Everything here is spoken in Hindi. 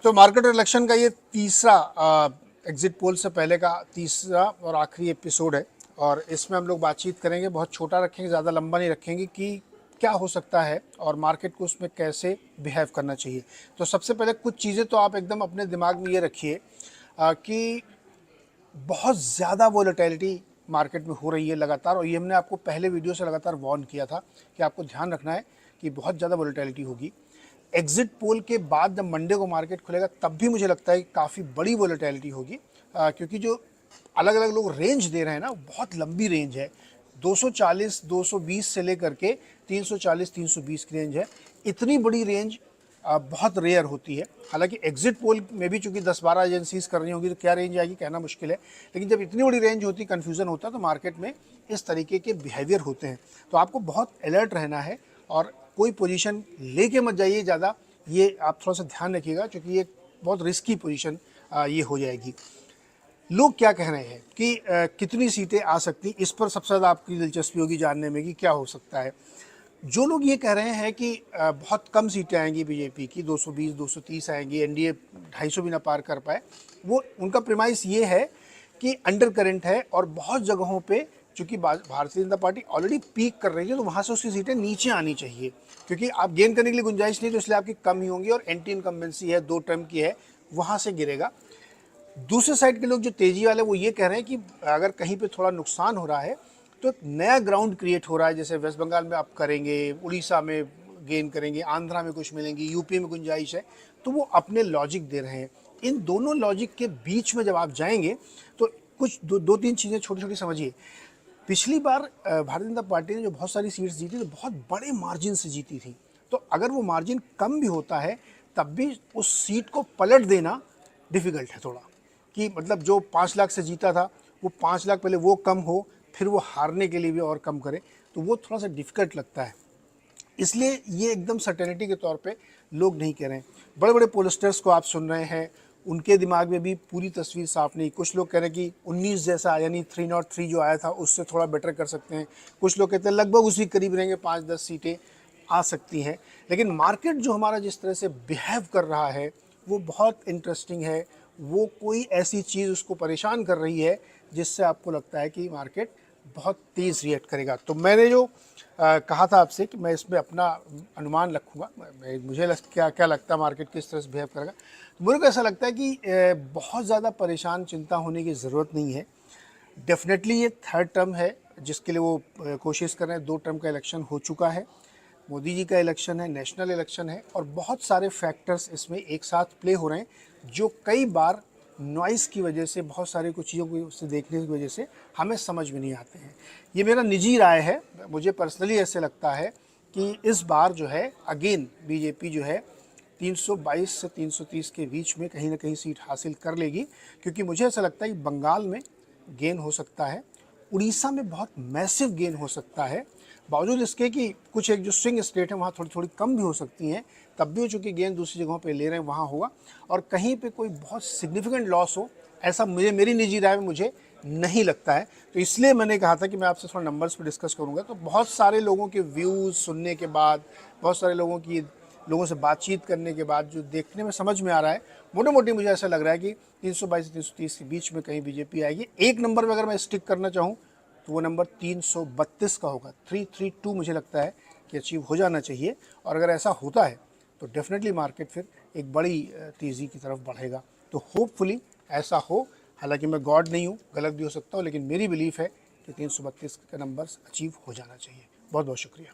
तो मार्केट इलेक्शन का ये तीसरा एग्जिट पोल से पहले का तीसरा और आखिरी एपिसोड है, और इसमें हम लोग बातचीत करेंगे, बहुत छोटा रखेंगे, ज़्यादा लंबा नहीं रखेंगे, कि क्या हो सकता है और मार्केट को उसमें कैसे बिहेव करना चाहिए। तो सबसे पहले कुछ चीज़ें तो आप एकदम अपने दिमाग में ये रखिए कि बहुत ज़्यादा वोलेटिलिटी मार्केट में हो रही है लगातार, और ये हमने आपको पहले वीडियो से लगातार वार्न किया था कि आपको ध्यान रखना है कि बहुत ज़्यादा वोलेटिलिटी होगी। एग्जिट पोल के बाद जब मंडे को मार्केट खुलेगा तब भी मुझे लगता है कि काफ़ी बड़ी वोलेटिलिटी होगी, क्योंकि जो अलग अलग लोग रेंज दे रहे हैं ना, बहुत लंबी रेंज है। 240 220 से लेकर के 340 320 की रेंज है। इतनी बड़ी रेंज बहुत रेयर होती है। हालांकि एग्जिट पोल में भी चूंकि 10-12 एजेंसीज कर रही होंगी तो क्या रेंज आएगी कहना मुश्किल है, लेकिन जब इतनी बड़ी रेंज होती, कन्फ्यूज़न होता है, तो मार्केट में इस तरीके के बिहेवियर होते हैं। तो आपको बहुत अलर्ट रहना है और कोई पोजीशन लेके मत जाइए ज़्यादा, ये आप थोड़ा सा ध्यान रखिएगा, क्योंकि ये बहुत रिस्की पोजीशन ये हो जाएगी। लोग क्या कह रहे हैं कि कितनी सीटें आ सकती, इस पर सबसे ज़्यादा आपकी दिलचस्पी होगी जानने में कि क्या हो सकता है। जो लोग ये कह रहे हैं कि बहुत कम सीटें आएंगी बीजेपी की, 220 230 आएंगी, एनडीए 250 भी ना पार कर पाए, वो उनका प्रेमाइस ये है कि अंडर करंट है, और बहुत जगहों पे चूंकि Bharatiya Janata party already peak कर रही है, तो वहाँ से उसकी सीटें नीचे आनी चाहिए, क्योंकि आप गेन करने के लिए गुंजाइश नहीं, तो इसलिए आपकी कम ही होंगी, और एंटी इनकम्बेंसी है, 2 टर्म की है, वहाँ से गिरेगा। दूसरे साइड के लोग जो तेजी वाले, वो ये कह रहे हैं कि अगर कहीं पे थोड़ा नुकसान हो रहा है तो एक नया ग्राउंड क्रिएट हो रहा है, जैसे वेस्ट बंगाल में आप करेंगे, उड़ीसा में गेन करेंगे, आंध्रा में कुछ मिलेंगी, यूपी में गुंजाइश है, तो वो अपने लॉजिक दे रहे हैं। इन दोनों लॉजिक के बीच में जब आप जाएंगे तो कुछ दो तीन चीज़ें छोटी छोटी समझिए। पिछली बार भारतीय जनता पार्टी ने जो बहुत सारी सीट्स जीती तो बहुत बड़े मार्जिन से जीती थी, तो अगर वो मार्जिन कम भी होता है तब भी उस सीट को पलट देना डिफ़िकल्ट है थोड़ा, कि मतलब जो 5 लाख से जीता था वो 5 लाख पहले वो कम हो, फिर वो हारने के लिए भी और कम करे, तो वो थोड़ा सा डिफ़िकल्ट लगता है। इसलिए ये एकदम सर्टेनिटी के तौर पे लोग नहीं कह रहे हैं। बड़े बड़े पोलस्टर्स को आप सुन रहे हैं, उनके दिमाग में भी पूरी तस्वीर साफ नहीं। कुछ लोग कह रहे हैं कि 19 जैसा, यानी 303 जो आया था उससे थोड़ा बेटर कर सकते हैं, कुछ लोग कहते हैं लगभग उसी करीब रहेंगे, 5-10 सीटें आ सकती हैं। लेकिन मार्केट जो हमारा जिस तरह से बिहेव कर रहा है वो बहुत इंटरेस्टिंग है। वो कोई ऐसी चीज़ उसको परेशान कर रही है जिससे आपको लगता है कि मार्केट बहुत तेज़ रिएक्ट करेगा। तो मैंने जो कहा था आपसे कि मैं इसमें अपना अनुमान रखूँगा, मुझे क्या लगता है मार्केट किस तरह से बिहेव करेगा, तो मुझे को ऐसा लगता है कि बहुत ज़्यादा परेशान चिंता होने की ज़रूरत नहीं है। डेफिनेटली ये थर्ड टर्म है जिसके लिए वो कोशिश कर रहे हैं। 2 टर्म का इलेक्शन हो चुका है, मोदी जी का इलेक्शन है, नेशनल इलेक्शन है, और बहुत सारे फैक्टर्स इसमें एक साथ प्ले हो रहे हैं जो कई बार नॉइस की वजह से, बहुत सारी कुछ चीज़ों को से देखने की वजह से हमें समझ में नहीं आते हैं। ये मेरा निजी राय है, मुझे पर्सनली ऐसे लगता है कि इस बार जो है अगेन बीजेपी जो है 322 से 330 के बीच में कहीं ना कहीं सीट हासिल कर लेगी, क्योंकि मुझे ऐसा लगता है कि बंगाल में गेन हो सकता है, उड़ीसा में बहुत मैसिव गेन हो सकता है, बावजूद इसके कि कुछ एक जो स्विंग स्टेट है वहाँ थोड़ी थोड़ी कम भी हो सकती हैं, तब भी चूँकि गेन दूसरी जगहों पे ले रहे हैं वहाँ होगा, और कहीं पे कोई बहुत सिग्निफिकेंट लॉस हो ऐसा मेरी निजी राय में मुझे नहीं लगता है। तो इसलिए मैंने कहा था कि मैं आपसे थोड़ा नंबर्स पे डिस्कस करूँगा। तो बहुत सारे लोगों के व्यूज़ सुनने के बाद, बहुत सारे लोगों से बातचीत करने के बाद जो देखने में समझ में आ रहा है, मोटे मोटी मुझे ऐसा लग रहा है कि 322 से 330 के बीच में कहीं बीजेपी आएगी। एक नंबर में अगर मैं स्टिक करना चाहूँ तो वो नंबर 332 का होगा, 332 मुझे लगता है कि अचीव हो जाना चाहिए, और अगर ऐसा होता है तो डेफिनेटली मार्केट फिर एक बड़ी तेज़ी की तरफ बढ़ेगा। तो होपफुली ऐसा हो। हालांकि मैं गॉड नहीं हूँ, गलत भी हो सकता हूँ, लेकिन मेरी बिलीफ है कि 332 का नंबर अचीव हो जाना चाहिए। बहुत बहुत शुक्रिया।